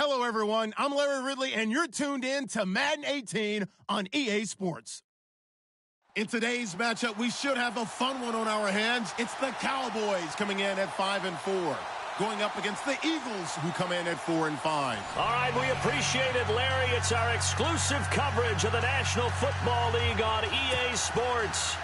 Hello, everyone. I'm Larry Ridley, and you're tuned in to Madden 18 on EA Sports. In today's matchup, we should have a fun one on our hands. It's the Cowboys coming in at 5-4, going up against the Eagles, who come in at 4-5. All right, we appreciate it, Larry. It's our exclusive coverage of the National Football League on EA Sports.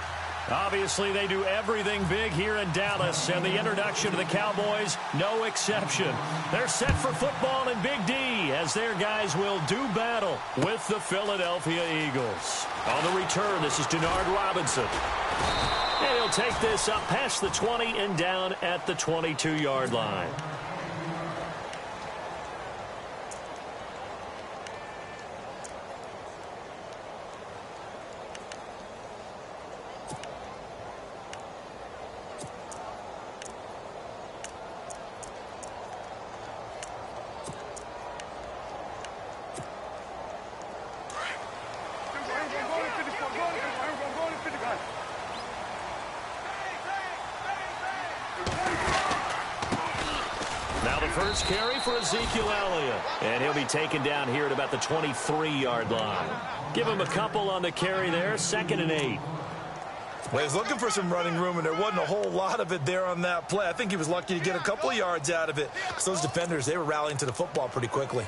Obviously, they do everything big here in Dallas, and the introduction to the Cowboys, no exception. They're set for football in Big D, as their guys will do battle with the Philadelphia Eagles. On the return, this is Denard Robinson. And he'll take this up past the 20 and down at the 22-yard line. Now the first carry for Ezekiel Elliott. And he'll be taken down here at about the 23-yard line. Give him a couple on the carry there, 2nd and 8. Well, he was looking for some running room, and there wasn't a whole lot of it there on that play. I think he was lucky to get a couple of yards out of it. So those defenders, they were rallying to the football pretty quickly.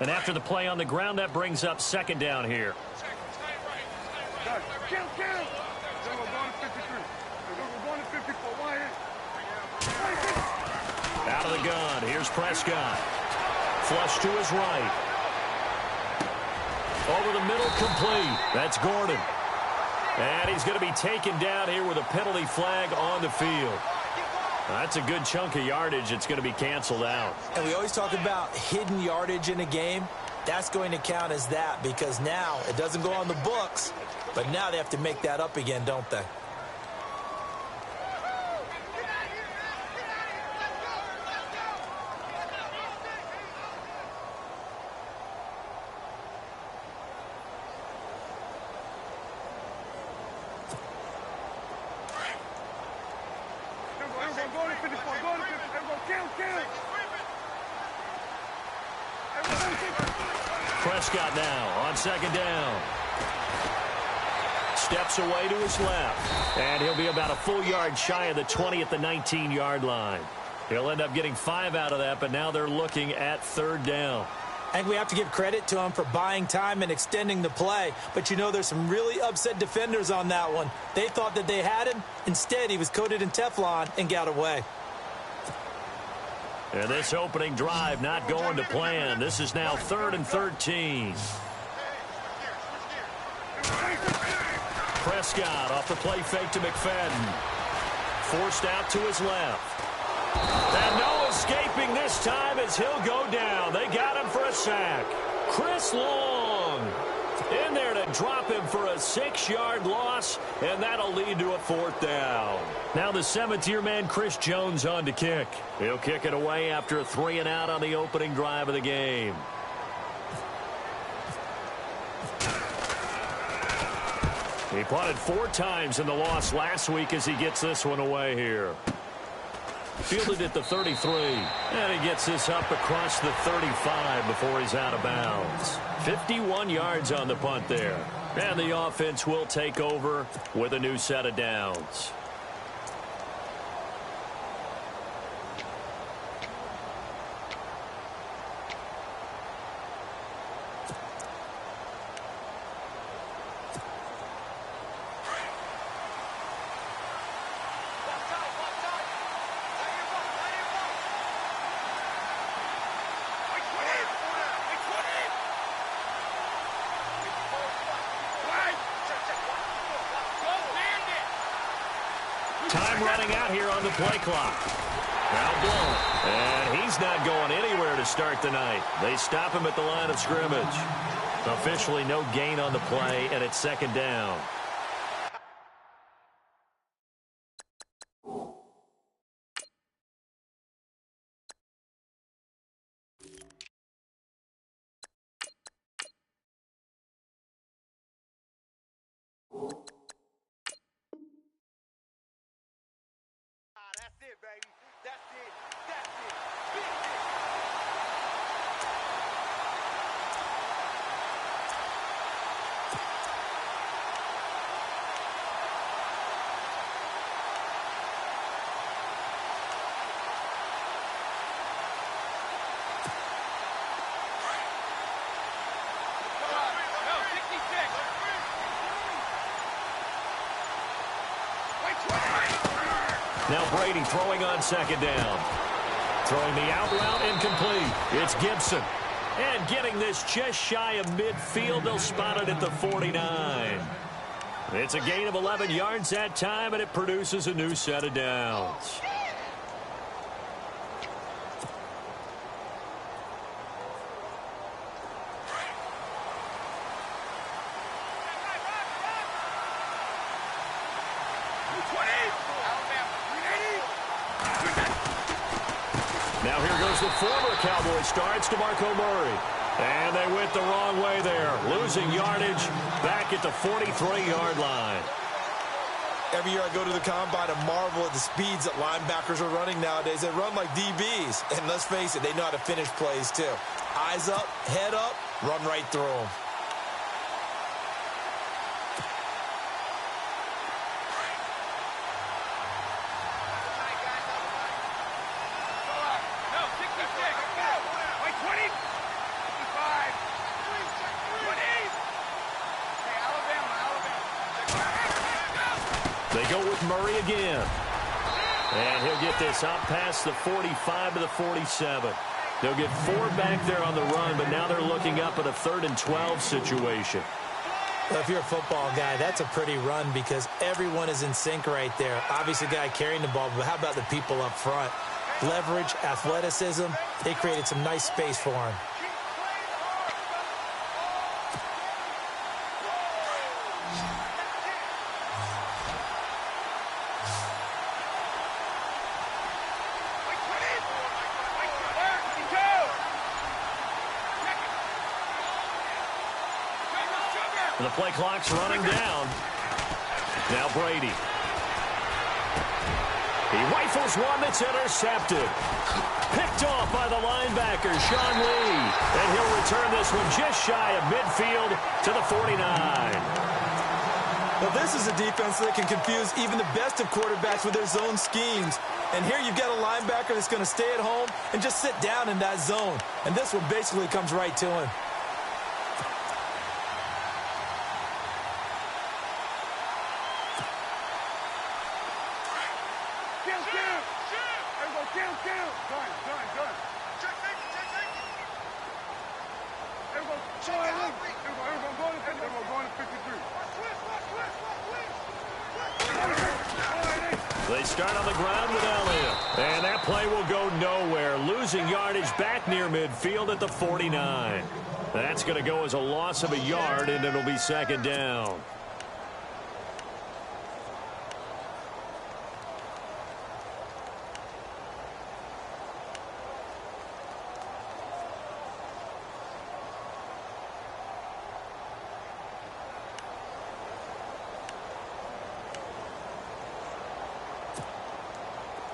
And after the play on the ground, that brings up 2nd down here. Out of the gun, here's Prescott. Flush to his right. Over the middle, complete. That's Gordon. And he's going to be taken down here with a penalty flag on the field. That's a good chunk of yardage. It's going to be canceled out. And we always talk about hidden yardage in a game. That's going to count as that, because now it doesn't go on the books, but now they have to make that up again, don't they? Prescott now on 2nd down. Steps away to his left. And he'll be about a full yard shy of the 20 at the 19-yard line. He'll end up getting 5 out of that, but now they're looking at 3rd down. I think we have to give credit to him for buying time and extending the play. But, you know, there's some really upset defenders on that one. They thought that they had him. Instead, he was coated in Teflon and got away. And this opening drive not going to plan. This is now 3rd and 13. Prescott off the play fake to McFadden. Forced out to his left. And no escaping this time as he'll go down. They got him for a sack. Chris Long in there to drop him for a 6-yard loss, and that'll lead to a 4th down. Now the 7th-year man, Chris Jones, on to kick. He'll kick it away after a 3-and-out on the opening drive of the game. He punted 4 times in the loss last week as he gets this one away here. Fielded at the 33, and he gets this up across the 35 before he's out of bounds. 51 yards on the punt there. And the offense will take over with a new set of downs. Time running out here on the play clock. Now blown. And he's not going anywhere to start the night. They stop him at the line of scrimmage. Officially no gain on the play, and it's 2nd down. Now Brady throwing on second down. Throwing the out route incomplete. It's Gibson. And getting this just shy of midfield. They'll spot it at the 49. It's a gain of 11 yards that time, and it produces a new set of downs. Now here goes the former Cowboys star. It's DeMarco Murray. And they went the wrong way there. Losing yardage back at the 43-yard line. Every year I go to the combine and marvel at the speeds that linebackers are running nowadays. They run like DBs. And let's face it, they know how to finish plays too. Eyes up, head up, run right through them. They go with Murray again. And he'll get this up past the 45 to the 47. They'll get 4 back there on the run, but now they're looking up at a 3rd and 12 situation. Well, if you're a football guy, that's a pretty run because everyone is in sync right there. Obviously, the guy carrying the ball, but how about the people up front? Leverage, athleticism, they created some nice space for him. The play clock's running down. Now Brady. He rifles one that's intercepted. Picked off by the linebacker, Sean Lee. And he'll return this one just shy of midfield to the 49. Well, this is a defense that can confuse even the best of quarterbacks with their zone schemes. And here you've got a linebacker that's going to stay at home and just sit down in that zone. And this one basically comes right to him. They start on the ground with Elliott. And that play will go nowhere. Losing yardage back near midfield at the 49. That's going to go as a loss of a yard, and it'll be second down.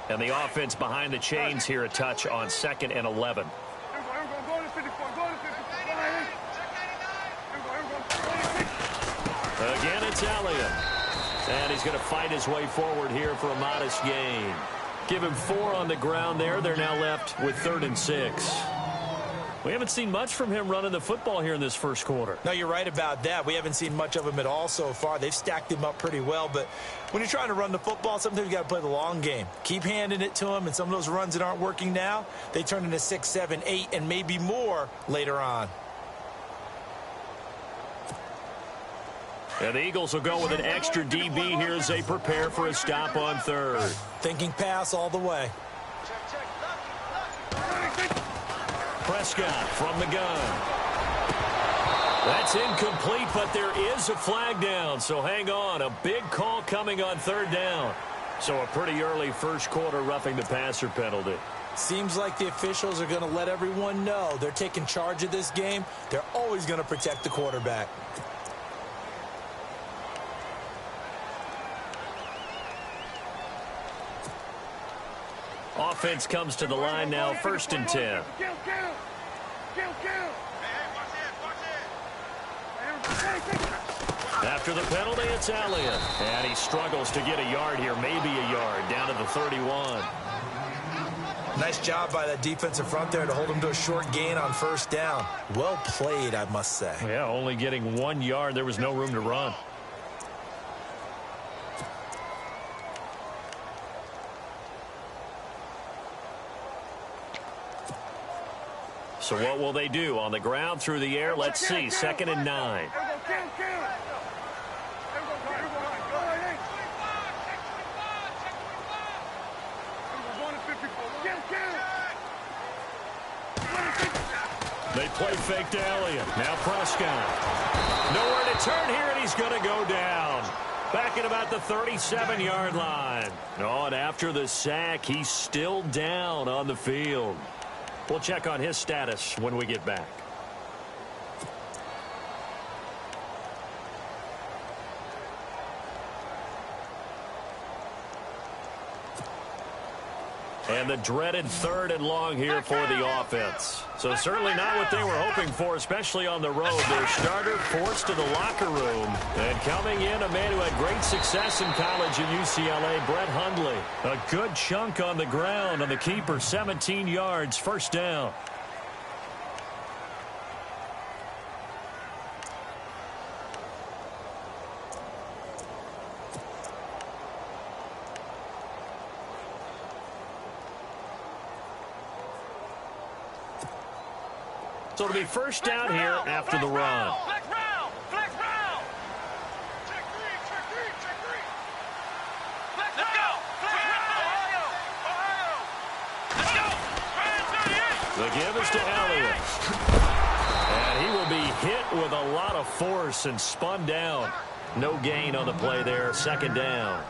And the offense behind the chains here a touch on 2nd and 11. Again, it's Elliott. And he's going to fight his way forward here for a modest gain. Give him 4 on the ground there. They're now left with 3rd and 6. We haven't seen much from him running the football here in this first quarter. No, you're right about that. We haven't seen much of him at all so far. They've stacked him up pretty well, but when you're trying to run the football, sometimes you got to play the long game. Keep handing it to him, and some of those runs that aren't working now, they turn into 6, 7, 8, and maybe more later on. And the Eagles will go with an extra DB here as they prepare for a stop on 3rd. Thinking pass all the way. Prescott from the gun. That's incomplete, but there is a flag down, so hang on. A big call coming on 3rd down. So a pretty early first quarter roughing the passer penalty. Seems like the officials are going to let everyone know they're taking charge of this game. They're always going to protect the quarterback. Offense comes to the line now, 1st and 10. After the penalty, it's Elliott. And he struggles to get a yard here, maybe a yard, down to the 31. Nice job by that defensive front there to hold him to a short gain on 1st down. Well played, I must say. Yeah, only getting 1 yard. There was no room to run. So what will they do? On the ground, through the air? Let's see. 2nd and 9. They play fake to Elliott. Now Prescott. Nowhere to turn here, and he's going to go down. Back at about the 37-yard line. Oh, and after the sack, he's still down on the field. We'll check on his status when we get back. And the dreaded 3rd and long here for the offense. So certainly not what they were hoping for, especially on the road. Their starter forced to the locker room. And coming in, a man who had great success in college at UCLA, Brett Hundley. A good chunk on the ground on the keeper, 17 yards, 1st down. So it'll be 1st down here after the run. Flex round. Flex round. Check three. Let's go. Flex round. Ohio. Let's go. The give is to Elliott. And he will be hit with a lot of force and spun down. No gain on the play there. 2nd down.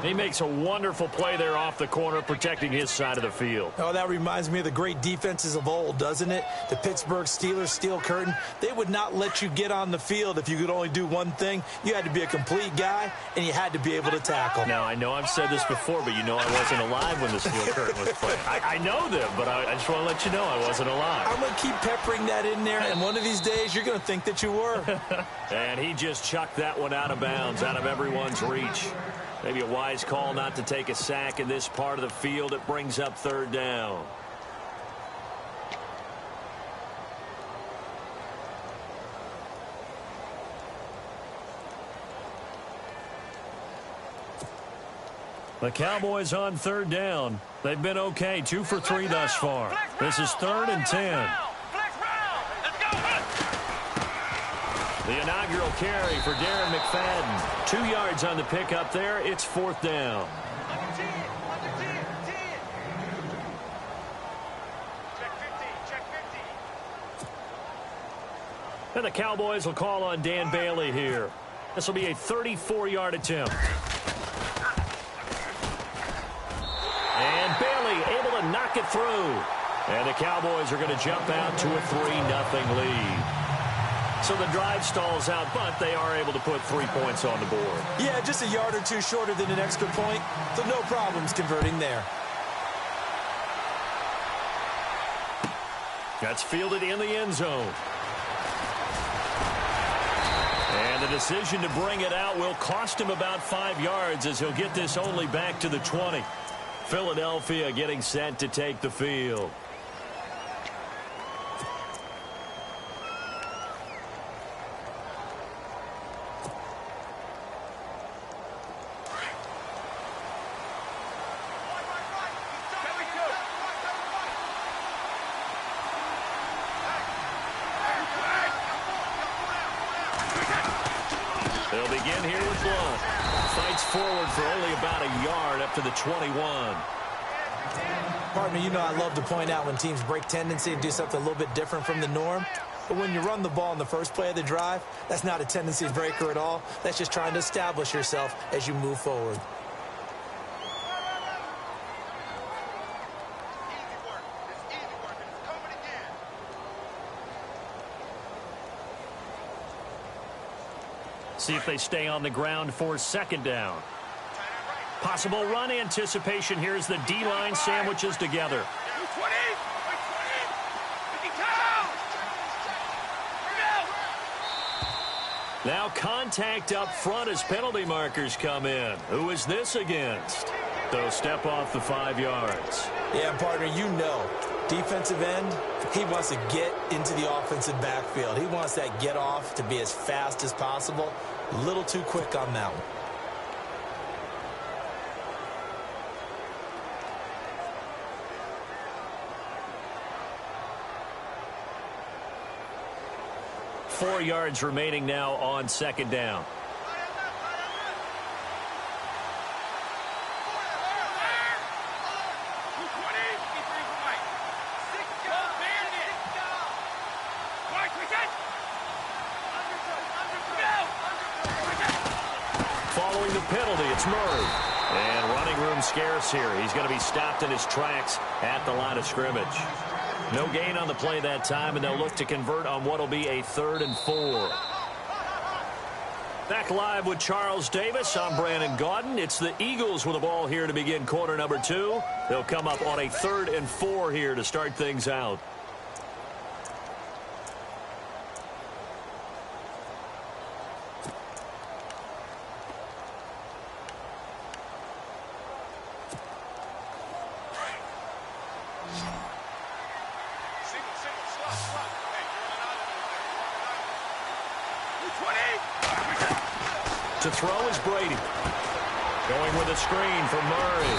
He makes a wonderful play there off the corner, protecting his side of the field. Oh, that reminds me of the great defenses of old, doesn't it? The Pittsburgh Steelers, Steel Curtain. They would not let you get on the field if you could only do one thing. You had to be a complete guy, and you had to be able to tackle. Now, I know I've said this before, but you know I wasn't alive when the Steel Curtain was playing. I know them, but I just want to let you know I wasn't alive. I'm going to keep peppering that in there, and one of these days you're going to think that you were. And he just chucked that one out of bounds, out of everyone's reach. Maybe a wise call not to take a sack in this part of the field. It brings up 3rd down. The Cowboys on 3rd down. They've been okay, 2 for 3 thus far. This is 3rd and 10. The inaugural carry for Darren McFadden. 2 yards on the pickup there. It's 4th down. And the Cowboys will call on Dan Bailey here. This will be a 34-yard attempt. And Bailey able to knock it through. And the Cowboys are going to jump out to a 3-0 lead. So the drive stalls out, but they are able to put 3 points on the board. Yeah, just a yard or two shorter than an extra point, so no problems converting there. That's fielded in the end zone. And the decision to bring it out will cost him about 5 yards as he'll get this only back to the 20. Philadelphia getting set to take the field. They'll begin here with Blunt. Fights forward for only about a yard up to the 21. Partner, you know I love to point out when teams break tendency and do something a little bit different from the norm. But when you run the ball in the first play of the drive, that's not a tendency breaker at all. That's just trying to establish yourself as you move forward. See if they stay on the ground for 2nd down. Possible run anticipation here as the D-line sandwiches together. Now contact up front as penalty markers come in. Who is this against? They'll step off the 5 yards. Yeah, partner, you know, defensive end, he wants to get into the offensive backfield. He wants that get off to be as fast as possible. A little too quick on that one. 4 yards remaining now on second down. Following the penalty, it's Murray. And running room scarce here. He's going to be stopped in his tracks at the line of scrimmage. No gain on the play that time, and they'll look to convert on what will be a 3rd and 4. Back live with Charles Davis. I'm Brandon Gaudin. It's the Eagles with the ball here to begin quarter number 2. They'll come up on a 3rd and 4 here to start things out. To throw is Brady. Going with a screen for Murray.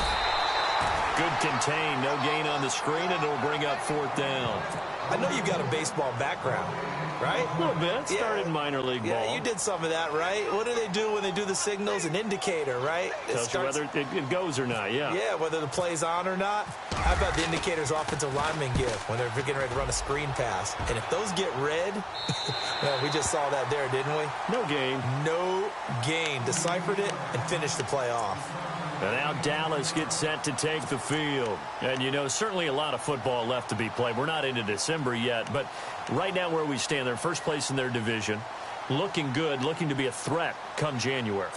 Good contain. No gain on the screen, and it'll bring up 4th down. I know you've got a baseball background, right? A little bit. Started in minor league ball. Yeah, you did some of that, right? What do they do when they do the signals? An indicator, right? Tells you whether it goes or not, yeah. Yeah, whether the play's on or not. How about the indicators offensive linemen give when they're getting ready to run a screen pass? And if those get red, well, we just saw that there, didn't we? No gain. No gain. Deciphered it and finished the play off. And now Dallas gets set to take the field. And, you know, certainly a lot of football left to be played. We're not into December yet, but right now where we stand, they're first place in their division. Looking good, looking to be a threat come January.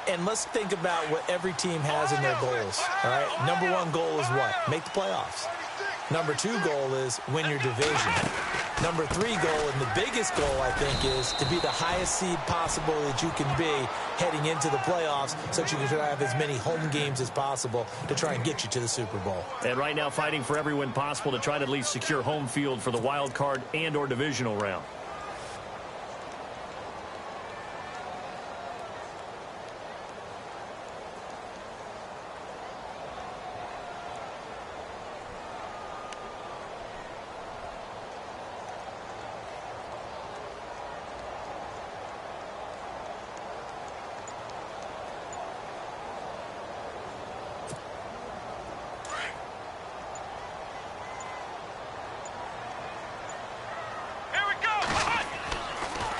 And let's think about what every team has in their goals, all right? Number 1 goal is what? Make the playoffs. Number 2 goal is win your division. Number 3 goal, and the biggest goal, I think, is to be the highest seed possible that you can be heading into the playoffs so that you can have as many home games as possible to try and get you to the Super Bowl. And right now fighting for every win possible to try to at least secure home field for the wild card and or divisional round.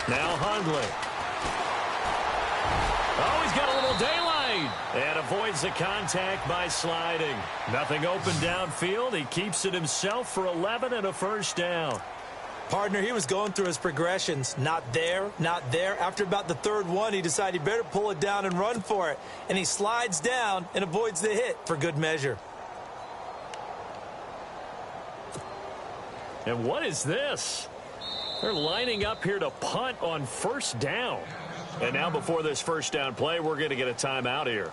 Now Hundley. Oh, he's got a little daylight. And avoids the contact by sliding. Nothing open downfield. He keeps it himself for 11 and a first down. Partner, he was going through his progressions. Not there, not there. After about the 3rd one, he decided he better pull it down and run for it. And he slides down and avoids the hit for good measure. And what is this? They're lining up here to punt on first down. And now before this first down play, we're going to get a timeout here.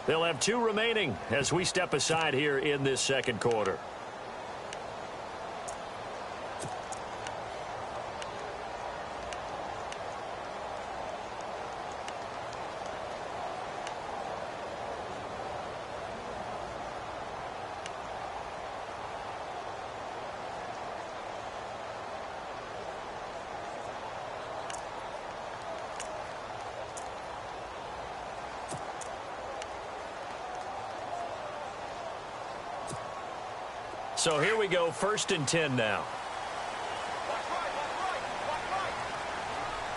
They'll have 2 remaining as we step aside here in this second quarter. So here we go, 1st and 10 now.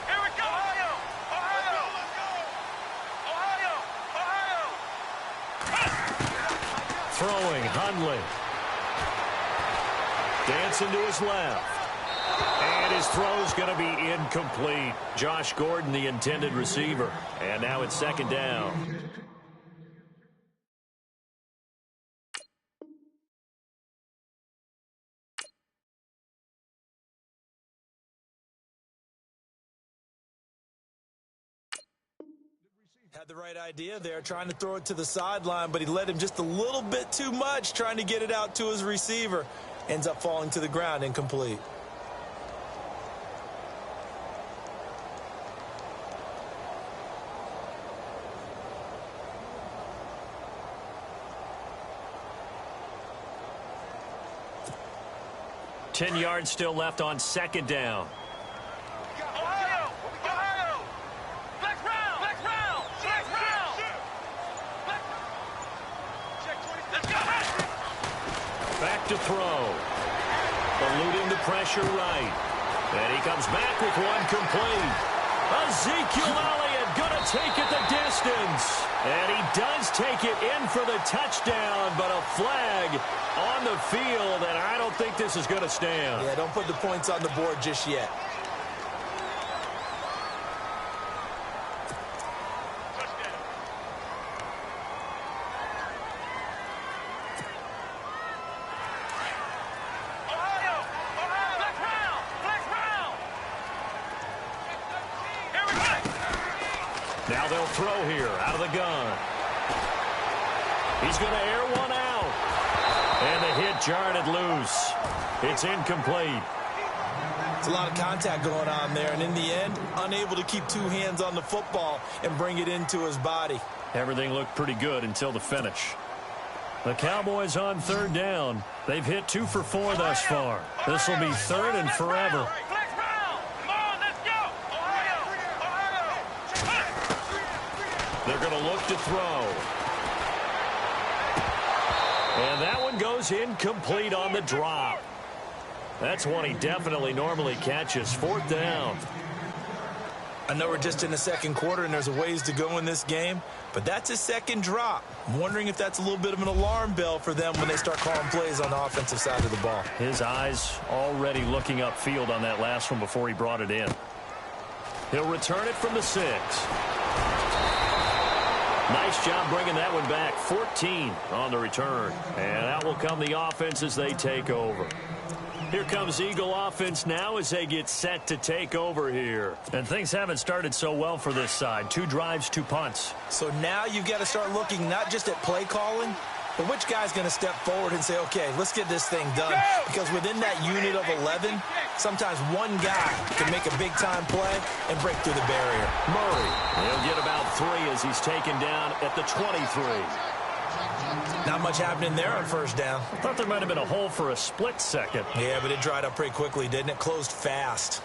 Here we go. Ohio. Let's go. Ohio. Throwing, Hundley. Dancing to his left. And his throw's going to be incomplete. Josh Gordon, the intended receiver. And now it's 2nd down. Had the right idea there, trying to throw it to the sideline, but he led him just a little bit too much, trying to get it out to his receiver. Ends up falling to the ground, incomplete. $10 yards still left on 2nd down. to throw. Eluding the pressure right. And he comes back with one complete. Ezekiel Elliott going to take it the distance. And he does take it in for the touchdown, but a flag on the field, and I don't think this is going to stand. Yeah, don't put the points on the board just yet. Now they'll throw here out of the gun. He's going to air one out. And the hit jarred it loose. It's incomplete. It's a lot of contact going on there, and in the end, unable to keep two hands on the football and bring it into his body. Everything looked pretty good until the finish. The Cowboys on third down. They've hit 2 for 4 thus far. This will be third and forever. They're going to look to throw. And that one goes incomplete on the drop. That's one he definitely normally catches. Fourth down. I know we're just in the second quarter and there's a ways to go in this game, but that's his second drop. I'm wondering if that's a little bit of an alarm bell for them when they start calling plays on the offensive side of the ball. His eyes already looking upfield on that last one before he brought it in. He'll return it from the 6. Nice job bringing that one back. 14 on the return. And out will come the offense as they take over. Here comes Eagle offense now as they get set to take over here. And things haven't started so well for this side. 2 drives, 2 punts. So now you've got to start looking not just at play calling, but which guy's going to step forward and say, okay, let's get this thing done. Because within that unit of 11, sometimes one guy can make a big-time play and break through the barrier. Murray, he'll get about 3 as he's taken down at the 23. Not much happening there on first down. I thought there might have been a hole for a split second. Yeah, but it dried up pretty quickly, didn't it? Closed fast.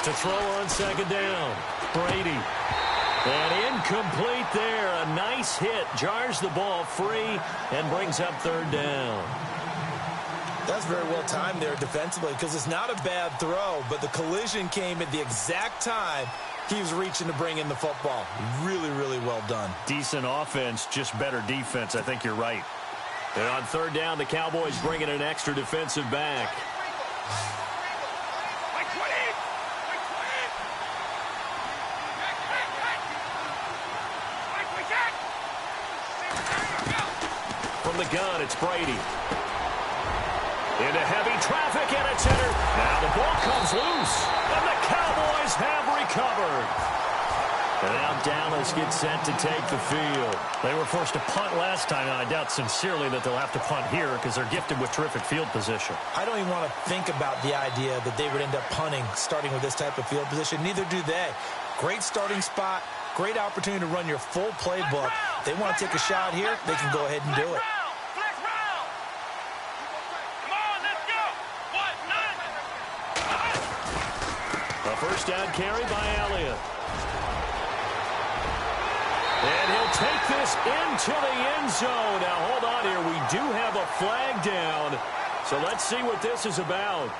To throw on second down. Brady. And incomplete there. A nice hit. Jars the ball free and brings up third down. That's very well timed there defensively because it's not a bad throw, but the collision came at the exact time he was reaching to bring in the football. Really, really well done. Decent offense, just better defense. I think you're right. And on third down, the Cowboys bring in an extra defensive back. From the gun, it's Brady. Into heavy traffic, and it's entered. Now the ball comes loose, and the Cowboys have recovered. And now Dallas gets set to take the field. They were forced to punt last time, and I doubt sincerely that they'll have to punt here because they're gifted with terrific field position. I don't even want to think about the idea that they would end up punting starting with this type of field position. Neither do they. Great starting spot, great opportunity to run your full playbook. They want to take a shot here, they can go ahead and do it. A first down carry by Elliott. And he'll take this into the end zone. Now, hold on here. We do have a flag down. So let's see what this is about.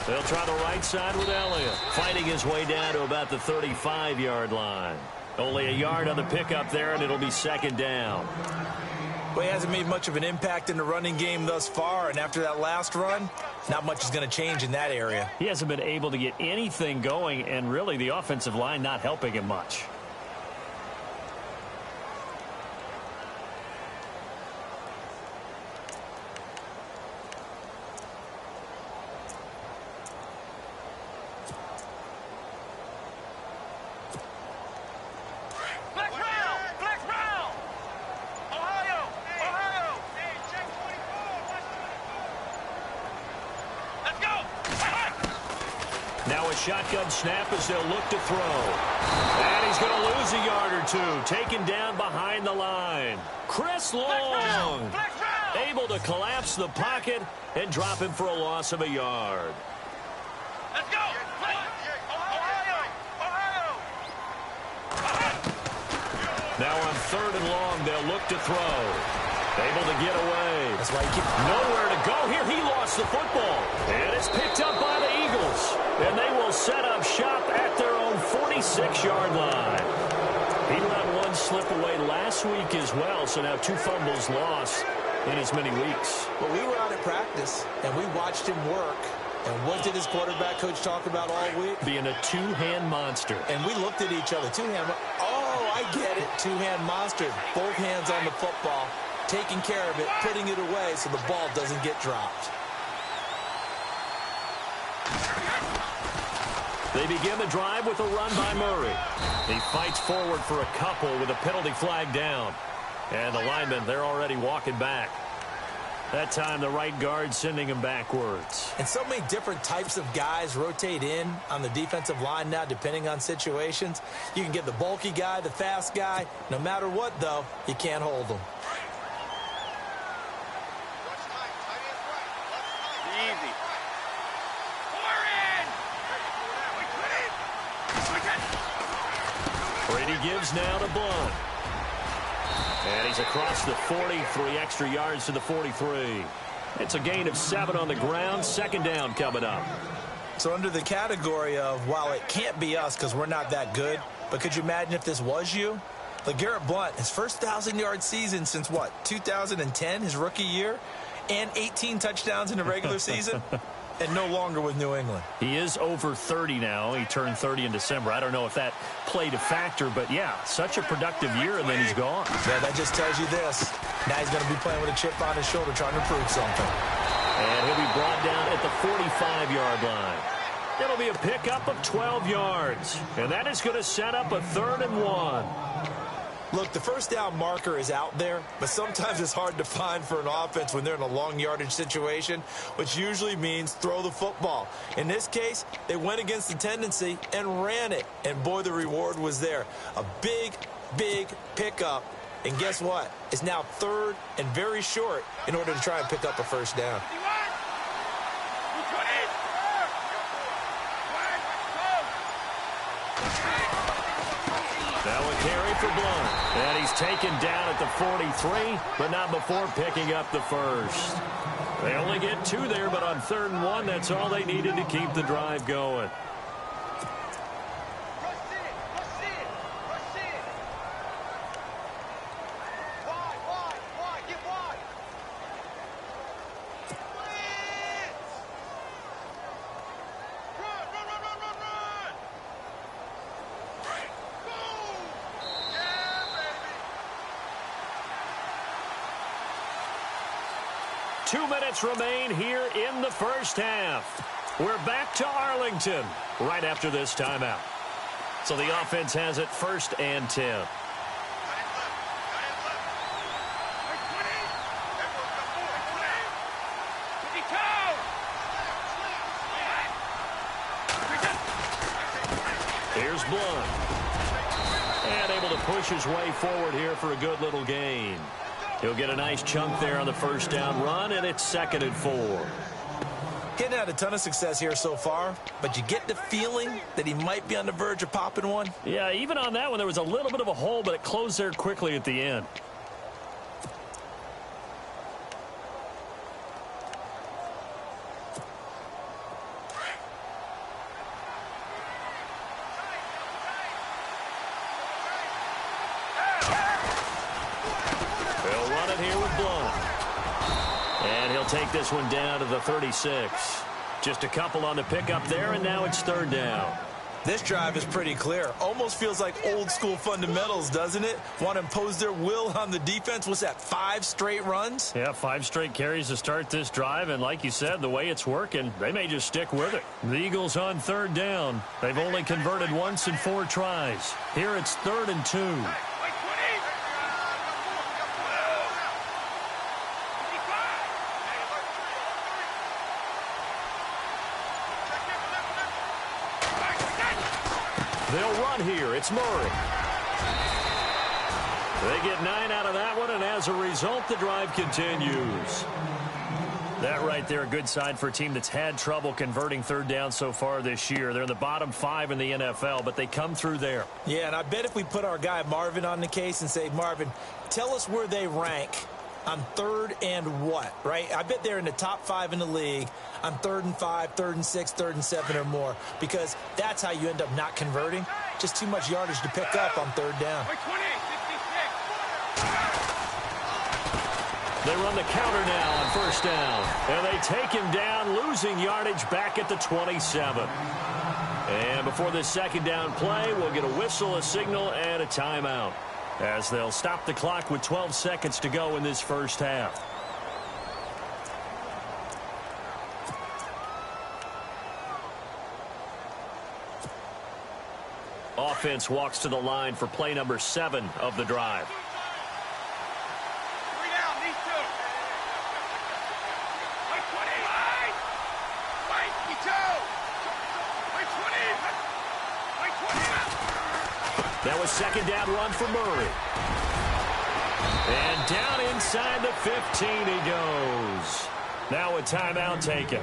They'll try the right side with Elliott, fighting his way down to about the 35-yard line. Only a yard on the pickup there, and it'll be second down. Well, he hasn't made much of an impact in the running game thus far, and after that last run, not much is going to change in that area. He hasn't been able to get anything going, and really the offensive line not helping him much. Now a shotgun snap as they'll look to throw. And he's going to lose a yard or two. Taken down behind the line. Chris Long able to collapse the pocket and drop him for a loss of a yard. Let's go! Ohio! Now on 3rd and long, they'll look to throw. Able to get away. That's why he keeps nowhere to go here. He lost the football. And it's picked up by the Eagles. And they will set up shop at their own 46-yard line. He let one slip away last week as well, so now 2 fumbles lost in as many weeks. Well, we were out at practice, and we watched him work. And what did his quarterback coach talk about all week? Being a two-hand monster. And we looked at each other. Two-hand. Oh, I get it. Two-hand monster. Both hands on the football. Taking care of it, putting it away so the ball doesn't get dropped. They begin the drive with a run by Murray. He fights forward for a couple with a penalty flag down. And the linemen, they're already walking back. That time, the right guard sending him backwards. And so many different types of guys rotate in on the defensive line now, depending on situations. You can get the bulky guy, the fast guy. No matter what, though, you can't hold them. Easy. Brady gives now to Blunt. And he's across the 40, 3 extra yards to the 43. It's a gain of 7 on the ground. Second down coming up. So under the category of, while it can't be us because we're not that good, but could you imagine if this was you? LeGarrette Blunt, his first 1,000-yard season since, what, 2010, his rookie year? And 18 touchdowns in the regular season? And no longer with New England. He is over 30 now. He turned 30 in December. I don't know if that played a factor, but yeah, such a productive year, and then he's gone. Yeah, that just tells you this. Now he's going to be playing with a chip on his shoulder trying to prove something. And he'll be brought down at the 45-yard line. It'll be a pickup of 12 yards. And that is going to set up a 3rd and 1. Look, the first down marker is out there, but sometimes it's hard to find for an offense when they're in a long yardage situation, which usually means throw the football. In this case, they went against the tendency and ran it, and boy, the reward was there. A big, big pickup, and guess what? It's now 3rd and very short in order to try and pick up a first down. Now a carry for Blunt. And he's taken down at the 43, but not before picking up the first. They only get 2 there, but on 3rd and 1, that's all they needed to keep the drive going. Remain here in the first half. We're back to Arlington right after this timeout. So the offense has it 1st and 10. Here's Blunt. And able to push his way forward here for a good little gain. He'll get a nice chunk there on the first down run, and it's 2nd and 4. Getting had a ton of success here so far, but you get the feeling that he might be on the verge of popping one. Yeah, even on that one, there was a little bit of a hole, but it closed there quickly at the end. it here with Blunt. And he'll take this one down to the 36. Just a couple on the pickup there, and now it's third down. This drive is pretty clear. Almost feels like old school fundamentals, doesn't it? Want to impose their will on the defense. What's that, 5 straight runs? Yeah, 5 straight carries to start this drive, and like you said, the way it's working, they may just stick with it. The Eagles on third down. They've only converted once in 4 tries. Here it's 3rd and 2. They'll run here. It's Murray. They get 9 out of that one, and as a result, the drive continues. That right there, a good sign for a team that's had trouble converting third down so far this year. They're in the bottom 5 in the NFL, but they come through there. Yeah, and I bet if we put our guy Marvin on the case and say, Marvin, tell us where they rank on 3rd and what, right? I bet they're in the top 5 in the league on 3rd and 5, 3rd and 6, 3rd and 7 or more, because that's how you end up not converting. Just too much yardage to pick up on 3rd down. They run the counter now on 1st down, and they take him down, losing yardage back at the 27. And before this 2nd down play, we'll get a whistle, a signal, and a timeout, as they'll stop the clock with 12 seconds to go in this first half. Offense walks to the line for play number 7 of the drive. 3 down, need 2. Wait, 20. Wait, need 2. Wait, 20. Wait, 20. That was 2nd down run for Murray. And down inside the 15 he goes. Now a timeout taken.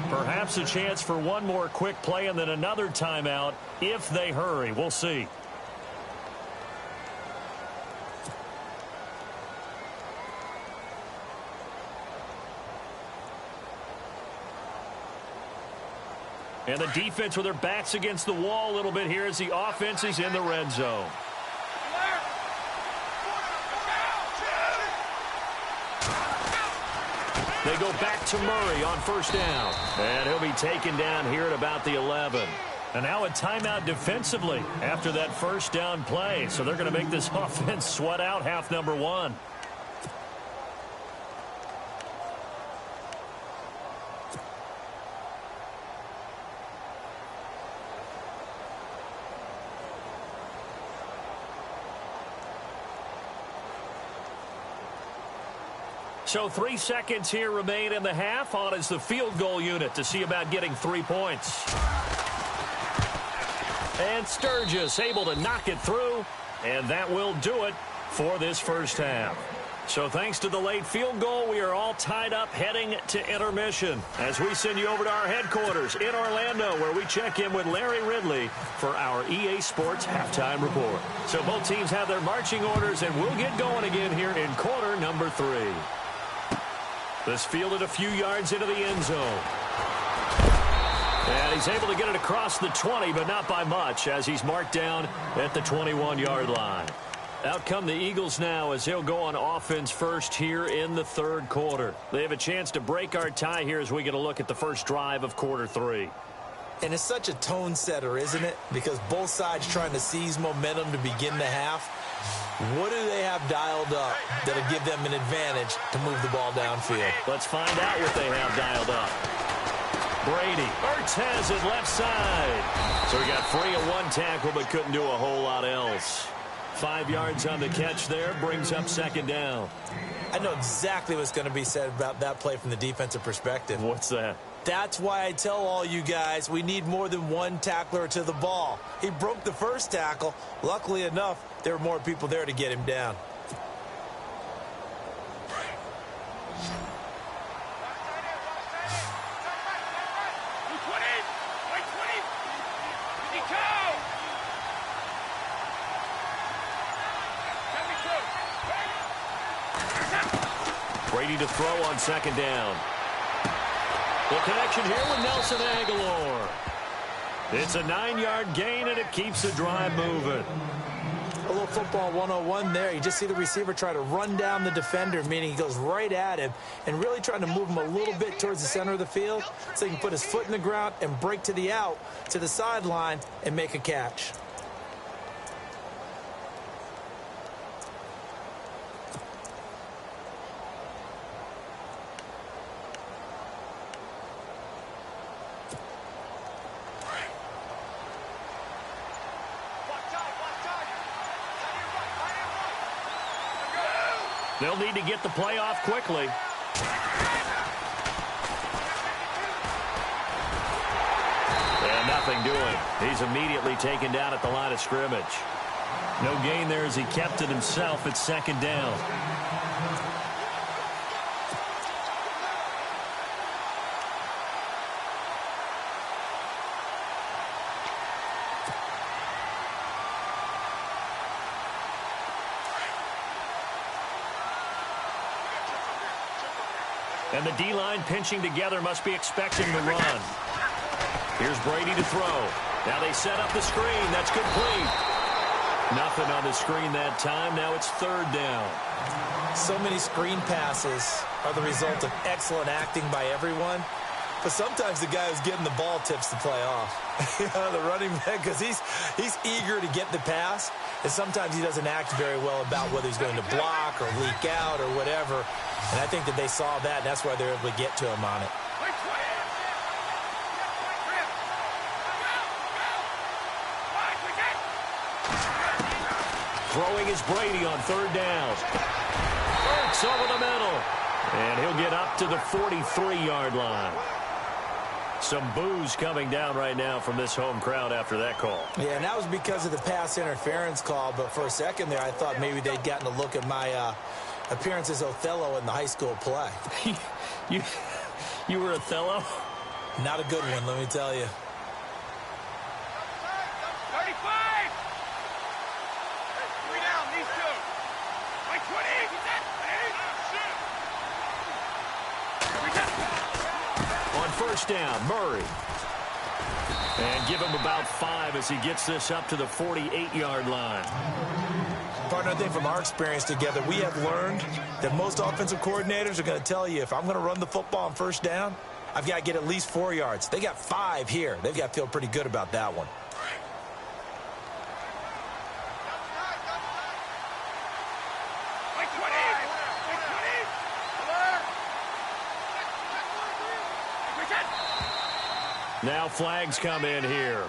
Perhaps a chance for one more quick play and then another timeout if they hurry. We'll see. And the defense with their backs against the wall a little bit here as the offense is in the red zone. They go back to Murray on 1st down. And he'll be taken down here at about the 11. And now a timeout defensively after that 1st down play. So they're going to make this offense sweat out half number 1. So 3 seconds here remain in the half. On is the field goal unit to see about getting 3 points. And Sturgis able to knock it through. And that will do it for this first half. So thanks to the late field goal, we are all tied up heading to intermission as we send you over to our headquarters in Orlando, where we check in with Larry Ridley for our EA Sports halftime report. So both teams have their marching orders, and we'll get going again here in quarter number 3. This fielded a few yards into the end zone. And he's able to get it across the 20, but not by much, as he's marked down at the 21-yard line. Out come the Eagles now as they'll go on offense first here in the 3rd quarter. They have a chance to break our tie here as we get a look at the first drive of quarter 3. And it's such a tone setter, isn't it? Because both sides trying to seize momentum to begin the half. What do they have dialed up that'll give them an advantage to move the ball downfield? Let's find out what they have dialed up. Brady. Ertz has it left side. So he got free of 1 tackle but couldn't do a whole lot else. 5 yards on the catch there brings up 2nd down. I know exactly what's going to be said about that play from the defensive perspective. What's that? That's why I tell all you guys we need more than 1 tackler to the ball. He broke the 1st tackle. Luckily enough, there were more people there to get him down. Brady to throw on 2nd down. The connection here with Nelson Aguilar. It's a 9-yard gain, and it keeps the drive moving. A little football 101 there. You just see the receiver try to run down the defender, meaning he goes right at him and really trying to move him a little bit towards the center of the field so he can put his foot in the ground and break to the out, to the sideline, and make a catch. They'll need to get the play off quickly. And nothing doing. He's immediately taken down at the line of scrimmage. No gain there as he kept it himself at second down. And the D-line pinching together must be expecting the run. Here's Brady to throw. Now they set up the screen. That's complete. Nothing on the screen that time. Now it's third down. So many screen passes are the result of excellent acting by everyone. But sometimes the guy who's getting the ball tips the play off. The running back, because he's eager to get the pass. And sometimes he doesn't act very well about whether he's going to block or leak out or whatever. And I think that they saw that, and that's why they're able to get to him on it. Throwing is Brady on third down. Hurts over the middle. And he'll get up to the 43-yard line. Some boos coming down right now from this home crowd after that call. Yeah, and that was because of the pass interference call. But for a second there, I thought maybe they'd gotten a look at my appearance as Othello in the high school play. You were Othello? Not a good one, let me tell you. 35! 3 down, these two. Like 20! On first down, Murray. And give him about 5 as he gets this up to the 48-yard line. Partner, I think from our experience together, we have learned that most offensive coordinators are going to tell you, if I'm going to run the football on first down, I've got to get at least 4 yards. They got 5 here. They've got to feel pretty good about that one. Now flags come in here.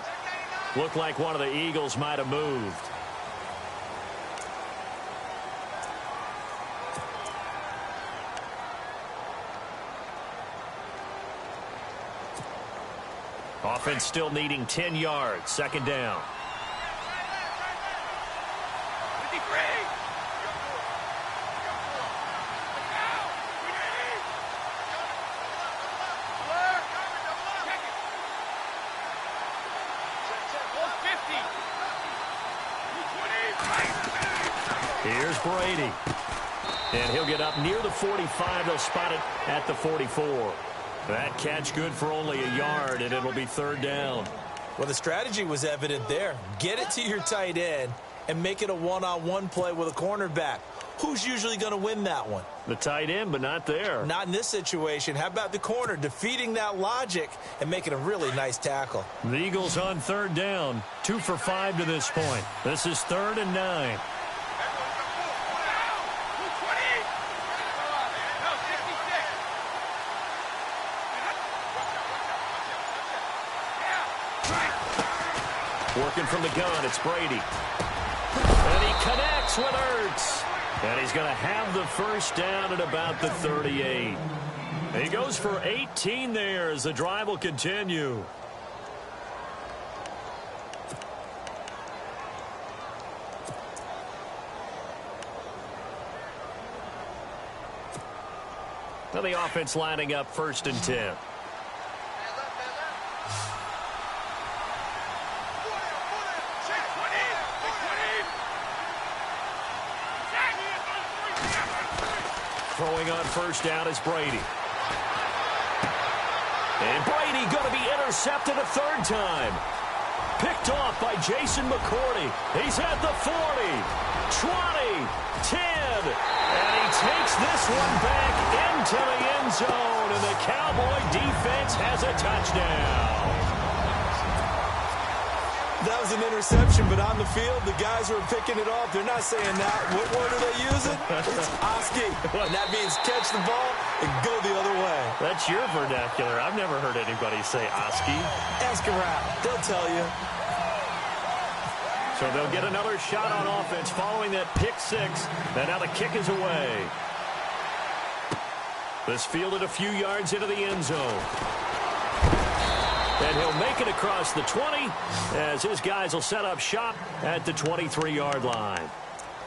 Looked like one of the Eagles might have moved. Offense still needing 10 yards. Second down. 53! Here's Brady. And he'll get up near the 45. They'll spot it at the 44. That catch good for only a yard, and it'll be third down. Well, the strategy was evident there. Get it to your tight end and make it a one-on-one play with a cornerback. Who's usually going to win that one? The tight end, but not there. Not in this situation. How about the corner defeating that logic and making a really nice tackle? The Eagles on third down. 2 for 5 to this point. This is 3rd and 9. Working from the gun, it's Brady. And he connects with Ertz. And he's going to have the first down at about the 38. He goes for 18 there as the drive will continue. Now the offense lining up 1st and 10. Throwing on first down is Brady. And Brady going to be intercepted a 3rd time. Picked off by Jason McCourty. He's at the 40. 10, and he takes this one back into the end zone, and the Cowboy defense has a touchdown. That was an interception, but on the field, the guys who are picking it off, they're not saying that. What word are they using? It's Oski. And that means catch the ball and go the other way. That's your vernacular. I've never heard anybody say Oski. Ask around. They'll tell you. So they'll get another shot on offense following that pick six. And now the kick is away. This fielded a few yards into the end zone. And he'll make it across the 20 as his guys will set up shop at the 23-yard line.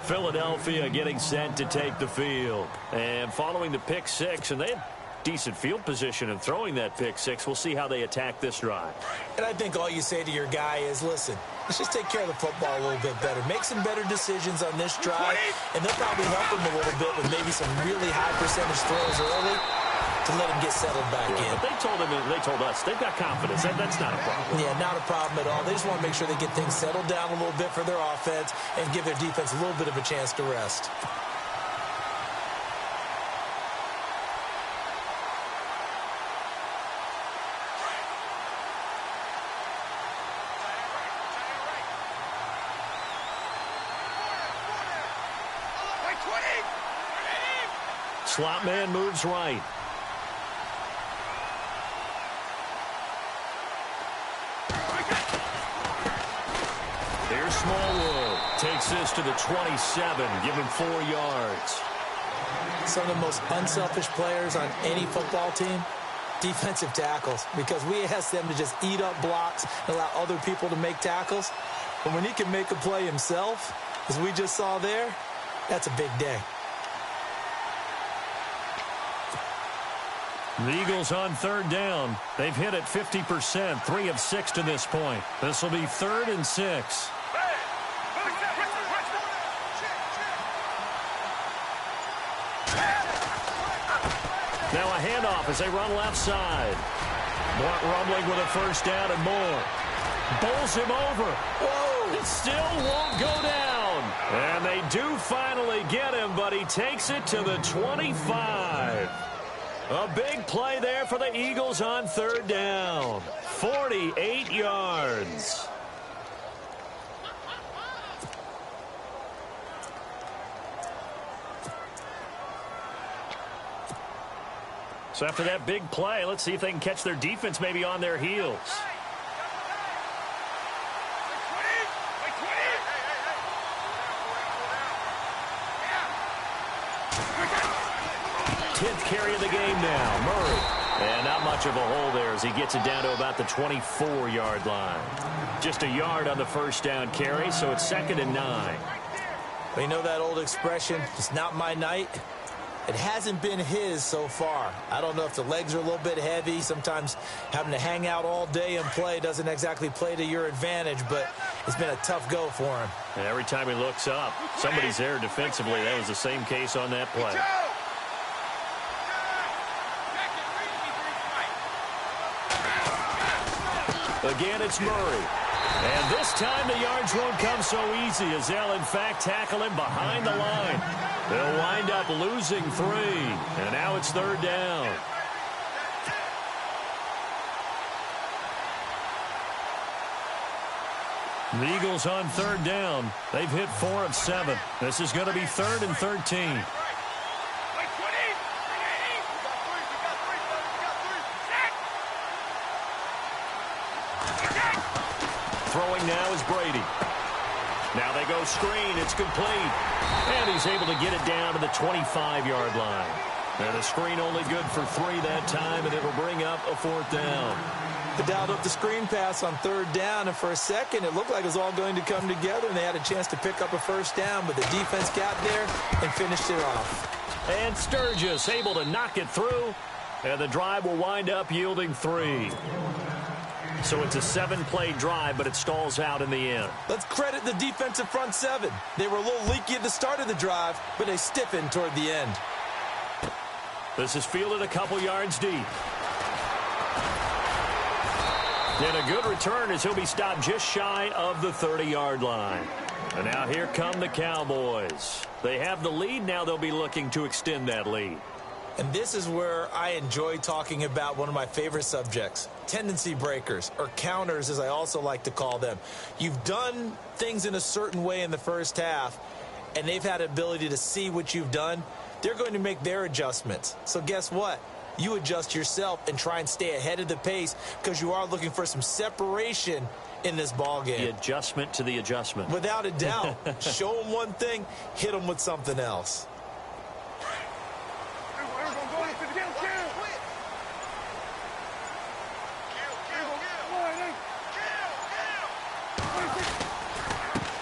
Philadelphia getting set to take the field. And following the pick six, and they had decent field position in throwing that pick six. We'll see how they attack this drive. And I think all you say to your guy is, listen, let's just take care of the football a little bit better. Make some better decisions on this drive, and they'll probably help him a little bit with maybe some really high percentage throws early to let him get settled back in. But they told us they've got confidence. That's not a problem. Yeah, not a problem at all. They just want to make sure they get things settled down a little bit for their offense and give their defense a little bit of a chance to rest. Slot man moves right. Here's Smallwood. Takes this to the 27. Give him 4 yards. Some of the most unselfish players on any football team, defensive tackles, because we ask them to just eat up blocks and allow other people to make tackles. But when he can make a play himself, as we just saw there, that's a big day. The Eagles on third down. They've hit it 50%, 3 of 6 to this point. This will be 3rd and 6. Now a handoff as they run left side. Blunt rumbling with a first down and more. Bowls him over. Whoa! It still won't go down. And they do finally get him, but he takes it to the 25. A big play there for the Eagles on third down. 48 yards. So after that big play, let's see if they can catch their defense maybe on their heels. Carry of the game now, Murray. And not much of a hole there as he gets it down to about the 24-yard line. Just a yard on the first down carry, so it's 2nd and 9. Well, you know that old expression, it's not my night? It hasn't been his so far. I don't know if the legs are a little bit heavy. Sometimes having to hang out all day and play doesn't exactly play to your advantage, but it's been a tough go for him. And every time he looks up, somebody's there defensively. That was the same case on that play. Again, it's Murray. And this time the yards won't come so easy as they'll, in fact, tackle him behind the line. They'll wind up losing 3. And now it's 3rd down. The Eagles on 3rd down. They've hit 4 of 7. This is going to be 3rd and 13. Throwing now is Brady. Now they go screen. It's complete. And he's able to get it down to the 25-yard line. And the screen only good for 3 that time, and it'll bring up a 4th down. They dialed up the screen pass on 3rd down, and for a second it looked like it was all going to come together, and they had a chance to pick up a 1st down, but the defense got there and finished it off. And Sturgis able to knock it through, and the drive will wind up yielding 3. So it's a 7-play drive, but it stalls out in the end. Let's credit the defensive front 7. They were a little leaky at the start of the drive, but they stiffened toward the end. This is fielded a couple yards deep. And a good return as he'll be stopped just shy of the 30-yard line. And now here come the Cowboys. They have the lead. Now they'll be looking to extend that lead. And this is where I enjoy talking about one of my favorite subjects, tendency breakers, or counters as I also like to call them. You've done things in a certain way in the first half, and they've had the ability to see what you've done. They're going to make their adjustments. So guess what? You adjust yourself and try and stay ahead of the pace because you are looking for some separation in this ball game. The adjustment to the adjustment. Without a doubt. Show them one thing, hit them with something else.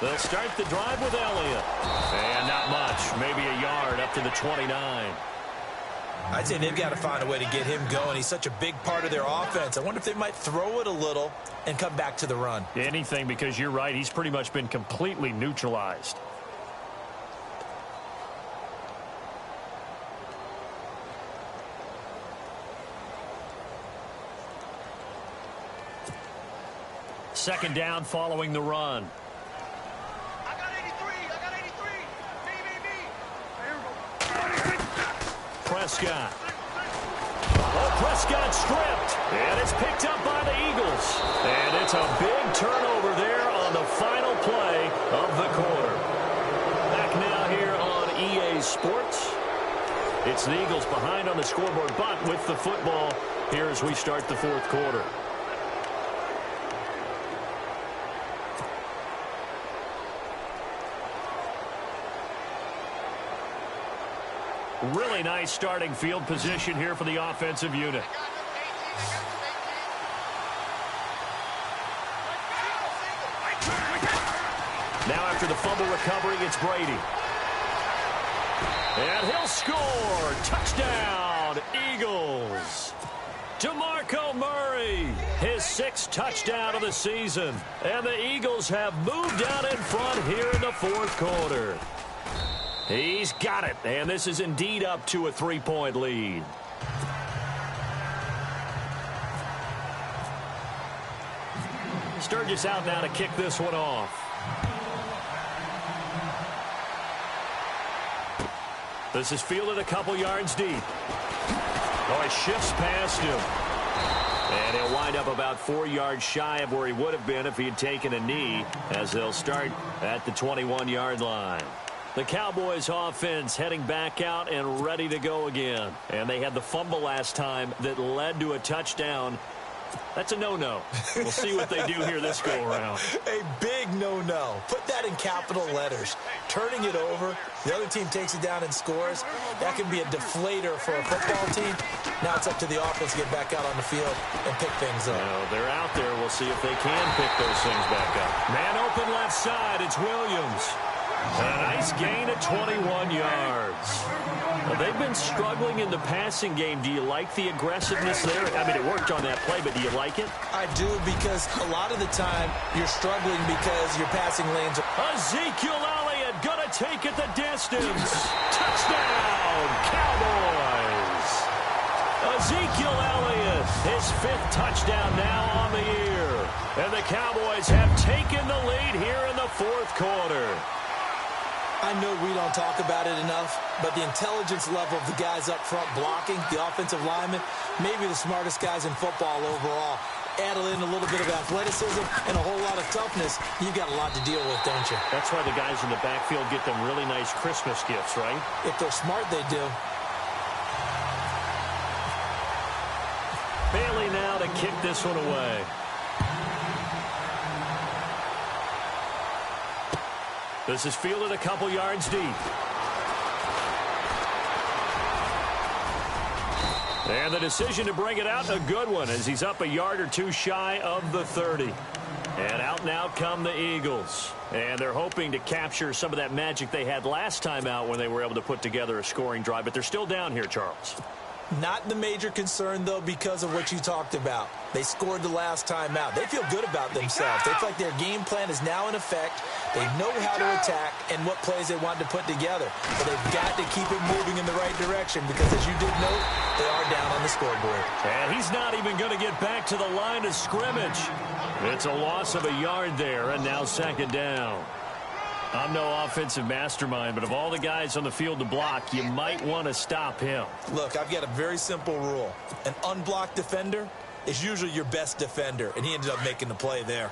They'll start the drive with Elliott. And not much. Maybe a yard up to the 29. I'd say they've got to find a way to get him going. He's such a big part of their offense. I wonder if they might throw it a little and come back to the run. Anything, because you're right. He's pretty much been completely neutralized. Second down following the run. Prescott. Oh, Prescott stripped. And it's picked up by the Eagles. And it's a big turnover there on the final play of the quarter. Back now here on EA Sports. It's the Eagles behind on the scoreboard, but with the football here as we start the fourth quarter. Really nice starting field position here for the offensive unit. Now after the fumble recovery, it's Brady. And he'll score. Touchdown, Eagles. DeMarco Murray, his 6th touchdown of the season. And the Eagles have moved out in front here in the fourth quarter. He's got it, and this is indeed up to a 3-point lead. Sturgis out now to kick this one off. This is fielded a couple yards deep. Oh, he shifts past him. And he'll wind up about 4 yards shy of where he would have been if he had taken a knee, as they'll start at the 21-yard line. The Cowboys offense heading back out and ready to go again. And they had the fumble last time that led to a touchdown. That's a no-no. We'll see what they do here this go-around. A big no-no. Put that in capital letters. Turning it over, the other team takes it down and scores. That can be a deflator for a football team. Now it's up to the offense to get back out on the field and pick things up. They're out there. We'll see if they can pick those things back up. Man open left side. It's Williams. A nice gain at 21 yards. Well, they've been struggling in the passing game. Do you like the aggressiveness there? I mean, it worked on that play, but do you like it? I do, because a lot of the time you're struggling because your passing lanes are... Ezekiel Elliott gonna take it the distance. Touchdown, Cowboys. Ezekiel Elliott, his 5th touchdown now on the year. And the Cowboys have taken the lead here in the fourth quarter. I know we don't talk about it enough, but the intelligence level of the guys up front blocking, the offensive linemen, maybe the smartest guys in football overall. Add in a little bit of athleticism and a whole lot of toughness, you've got a lot to deal with, don't you? That's why the guys in the backfield get them really nice Christmas gifts, right? If they're smart, they do. Bailey now to kick this one away. This is fielded a couple yards deep. And the decision to bring it out, a good one, as he's up a yard or two shy of the 30. And out now come the Eagles. And they're hoping to capture some of that magic they had last time out when they were able to put together a scoring drive. But they're still down here, Charles. Not the major concern, though, because of what you talked about. They scored the last time out. They feel good about themselves. They feel like their game plan is now in effect. They know how to attack and what plays they want to put together. But they've got to keep it moving in the right direction because, as you did note, they are down on the scoreboard. And he's not even going to get back to the line of scrimmage. It's a loss of a yard there, and now second down. I'm no offensive mastermind, but of all the guys on the field to block, you might want to stop him. Look, I've got a very simple rule. An unblocked defender is usually your best defender, and he ended up making the play there.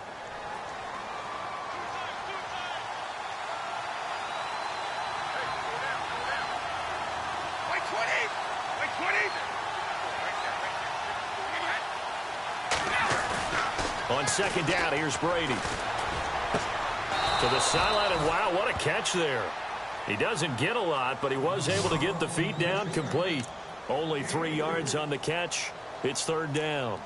On second down, here's Brady. To the sideline, and wow, what a catch there. He doesn't get a lot, but he was able to get the feet down complete. Only 3 yards on the catch. It's third down.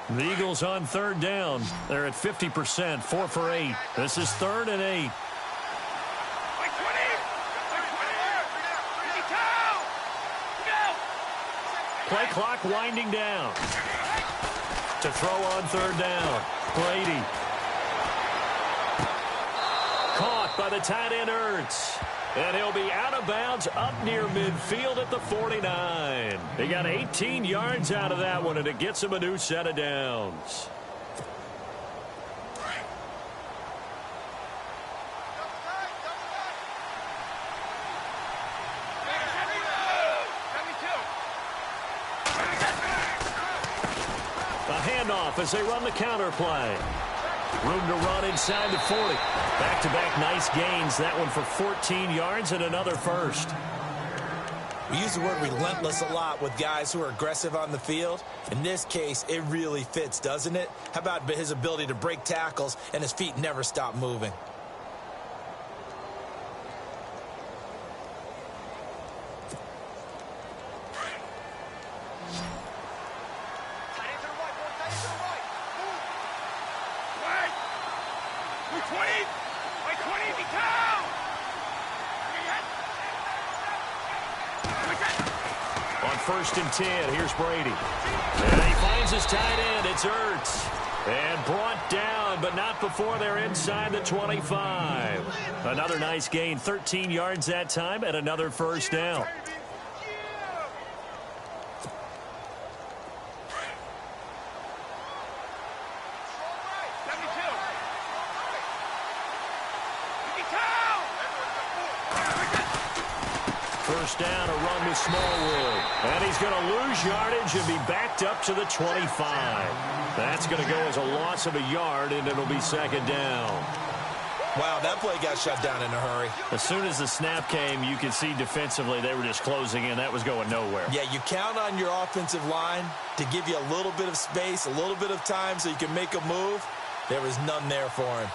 The Eagles on third down. They're at 50%, 4 for 8. This is 3rd and 8. Play clock winding down. To throw on third down, Brady. Caught by the tight end Ertz. And he'll be out of bounds up near midfield at the 49. They got 18 yards out of that one, and it gets him a new set of downs. A handoff as they run the counter play. Room to run inside the 40. Back-to-back nice gains. That one for 14 yards and another first. We use the word relentless a lot with guys who are aggressive on the field. In this case, it really fits, doesn't it? How about his ability to break tackles and his feet never stop moving? On 1st and 10, here's Brady. And he finds his tight end. It's Ertz. And brought down, but not before they're inside the 25. Another nice gain, 13 yards that time, and another first down. First down, a run with Smallwood. And he's going to lose yardage and be backed up to the 25. That's going to go as a loss of a yard, and it'll be second down. Wow, that play got shut down in a hurry. As soon as the snap came, you could see defensively they were just closing in. That was going nowhere. Yeah, you count on your offensive line to give you a little bit of space, a little bit of time so you can make a move. There was none there for him.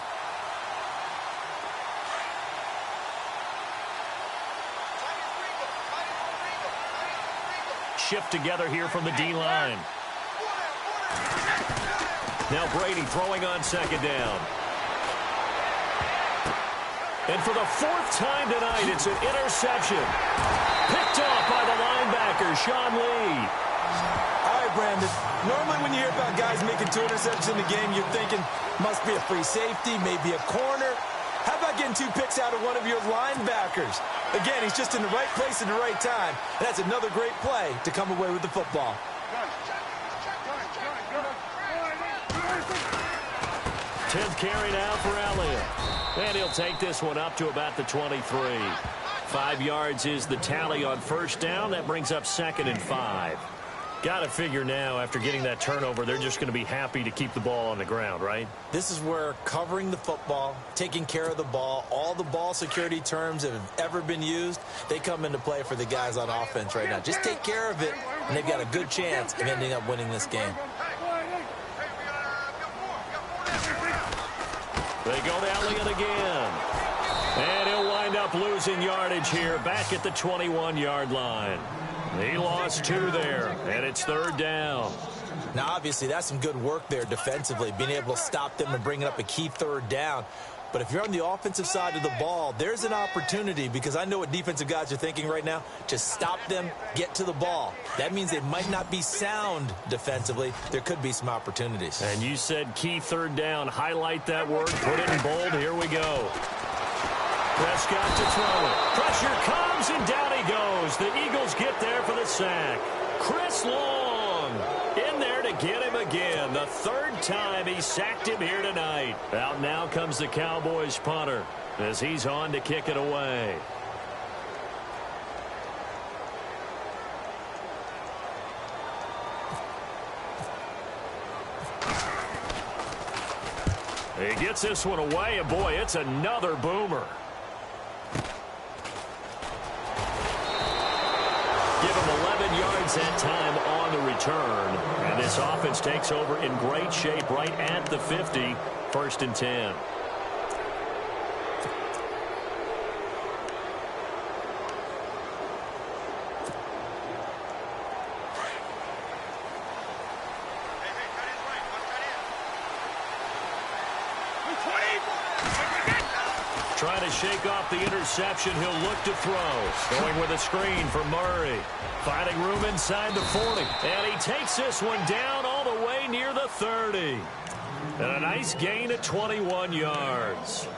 Shift together here from the D-line. Now Brady throwing on second down. And for the 4th time tonight, it's an interception. Picked off by the linebacker, Sean Lee. All right, Brandon. Normally when you hear about guys making 2 interceptions in the game, you're thinking, must be a free safety, maybe a corner. How about getting 2 picks out of one of your linebackers? Again, he's just in the right place at the right time. And that's another great play to come away with the football. 10th carry now for Elliott. And he'll take this one up to about the 23. 5 yards is the tally on first down. That brings up 2nd and 5. Got to figure now, after getting that turnover, they're just going to be happy to keep the ball on the ground, right? This is where covering the football, taking care of the ball, all the ball security terms that have ever been used, they come into play for the guys on offense right now. Just take care of it, and they've got a good chance of ending up winning this game. They go to Elliott again. And he'll wind up losing yardage here back at the 21-yard line. He lost 2 there, and it's 3rd down. Now, obviously, that's some good work there defensively, being able to stop them and bringing up a key 3rd down. But if you're on the offensive side of the ball, there's an opportunity, because I know what defensive guys are thinking right now. Just stop them, get to the ball. That means they might not be sound defensively. There could be some opportunities. And you said key third down. Highlight that word. Put it in bold. Here we go. Prescott to throw it. Pressure comes, and down he goes. The Eagles get there for the sack. Chris Long in there to get him again. The third time he sacked him here tonight. Out now comes the Cowboys punter as he's on to kick it away. He gets this one away, and boy, it's another boomer. Give him 11 yards that time on the return. And this offense takes over in great shape right at the 50. 1st and 10. Trying to shake off the interception. He'll look to throw. Going with a screen for Murray. Finding room inside the 40. And he takes this one down all the way near the 30. And a nice gain of 21 yards.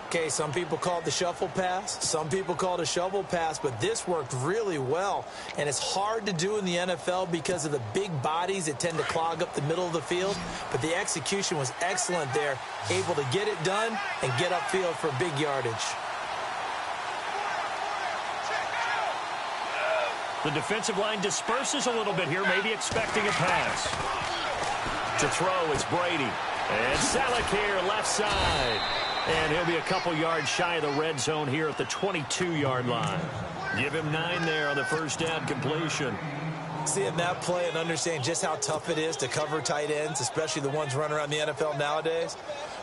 Okay, some people call it the shuffle pass. Some people call it a shovel pass, but this worked really well. And it's hard to do in the NFL because of the big bodies that tend to clog up the middle of the field. But the execution was excellent there, able to get it done and get upfield for big yardage. The defensive line disperses a little bit here, maybe expecting a pass. To throw, it's Brady. And Salek here, left side. And he'll be a couple yards shy of the red zone here at the 22-yard line. Give him 9 there on the first down completion. Seeing that play and understanding just how tough it is to cover tight ends, especially the ones running around the NFL nowadays,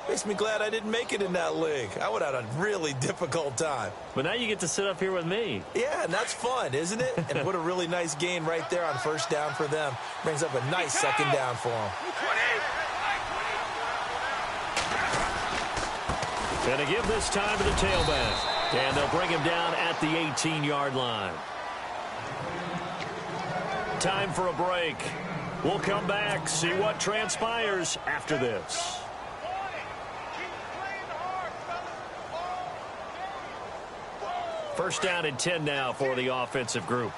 makes me glad I didn't make it in that league. I would have had a really difficult time. But now you get to sit up here with me. Yeah, and that's fun, isn't it? And what a really nice gain right there on first down for them. Brings up a nice second down for them. And to give this time to the tailback. And they'll bring him down at the 18-yard line. Time for a break. We'll come back, see what transpires after this. First down and 10 now for the offensive group.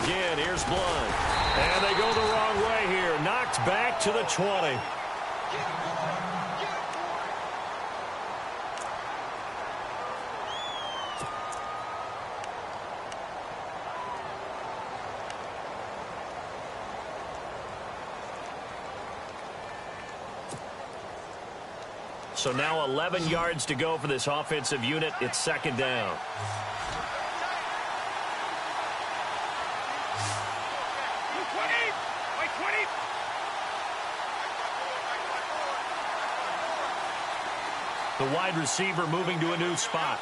Again, here's Blunt. And they go the wrong way here. Knocked back to the 20. So now 11 yards to go for this offensive unit. It's second down. The wide receiver moving to a new spot.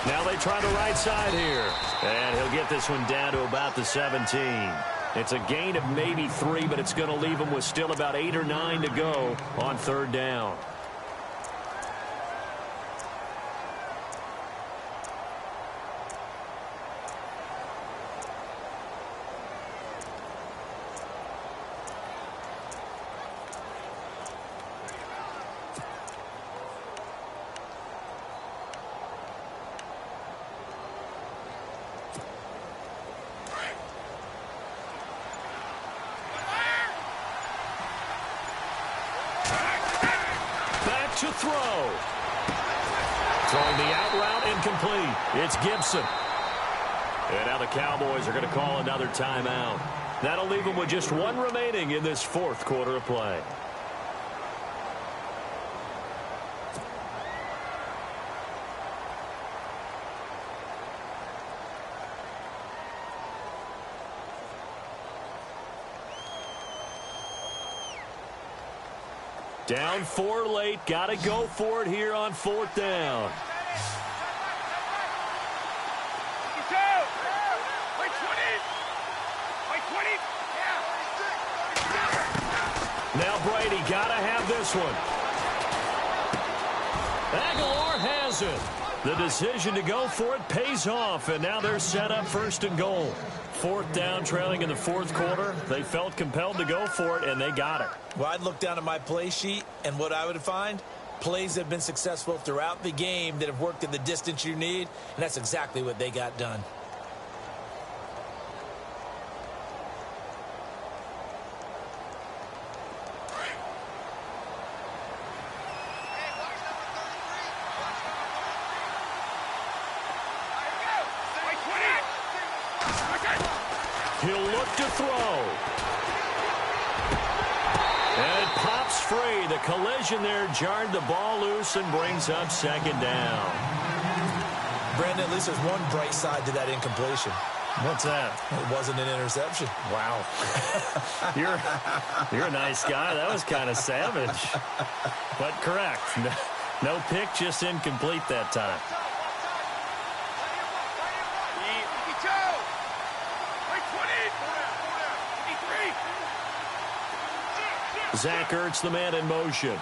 Now they try the right side here. And he'll get this one down to about the 17. It's a gain of maybe 3, but it's going to leave him with still about 8 or 9 to go on third down. To throw. Throwing the out route incomplete. It's Gibson. And now the Cowboys are going to call another timeout. That'll leave them with just 1 remaining in this 4th quarter of play. Down 4 late. Got to go for it here on 4th down. Brady got to have this one. Aguilar has it. The decision to go for it pays off, and now they're set up 1st and goal. 4th down, trailing in the 4th quarter. They felt compelled to go for it, and they got it. Well, I'd look down at my play sheet, and what I would find, plays that have been successful throughout the game that have worked at the distance you need, and that's exactly what they got done. He'll look to throw. And it pops free. The collision there jarred the ball loose and brings up 2nd down. Brandon, at least there's one bright side to that incompletion. What's that? It wasn't an interception. Wow. You're a nice guy. That was kind of savage. But correct. No pick, just incomplete that time. Zach Ertz, the man in motion.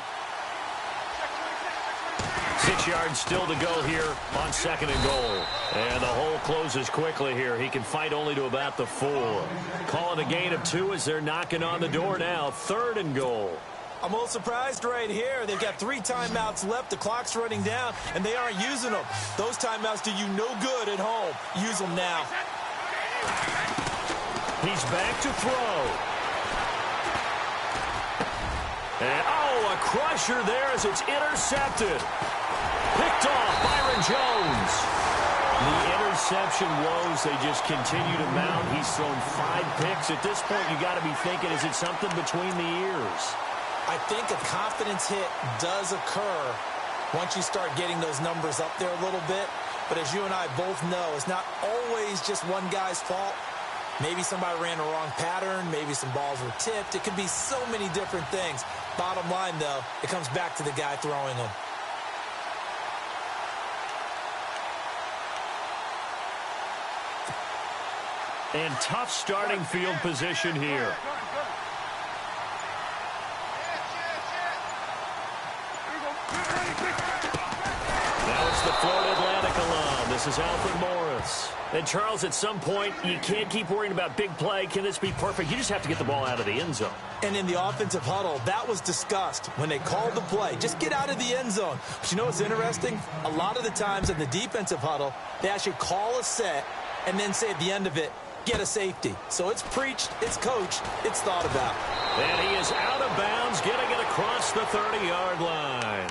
6 yards still to go here on 2nd and goal. And the hole closes quickly here. He can fight only to about the 4. Call it a gain of 2 as they're knocking on the door now. 3rd and goal. I'm a little surprised right here. They've got 3 timeouts left. The clock's running down, and they aren't using them. Those timeouts do you no good at home. Use them now. He's back to throw. And, a crusher there as it's intercepted. Picked off Byron Jones. The interception woes, they just continue to mount. He's thrown 5 picks. At this point, you got to be thinking, is it something between the ears? I think a confidence hit does occur once you start getting those numbers up there a little bit. But as you and I both know, it's not always just one guy's fault. Maybe somebody ran a wrong pattern. Maybe some balls were tipped. It could be so many different things. Bottom line, though, it comes back to the guy throwing them. And tough starting field position here. Now it's the Florida Atlantic alum. This is Alfred Morris. And, Charles, at some point, you can't keep worrying about big play. Can this be perfect? You just have to get the ball out of the end zone. And in the offensive huddle, that was discussed when they called the play. Just get out of the end zone. But you know what's interesting? A lot of the times in the defensive huddle, they actually call a set and then say at the end of it, get a safety. So it's preached, it's coached, it's thought about. And he is out of bounds, getting it across the 30-yard line.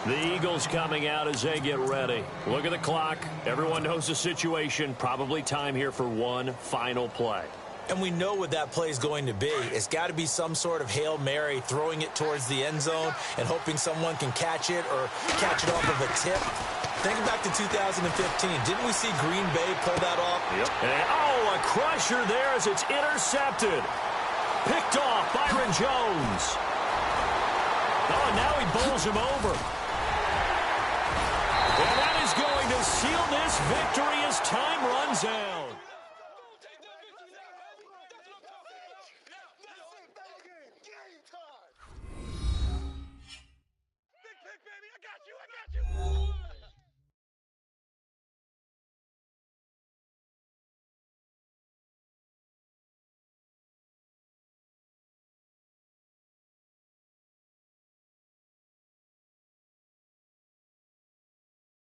The Eagles coming out as they get ready. Look at the clock. Everyone knows the situation. Probably time here for one final play. And we know what that play is going to be. It's got to be some sort of Hail Mary, throwing it towards the end zone and hoping someone can catch it or catch it off of a tip. Thinking back to 2015, didn't we see Green Bay pull that off? Yep. And, a crusher there as it's intercepted. Picked off Byron Jones. And now he bowls him over. And that is going to seal this victory as time runs out.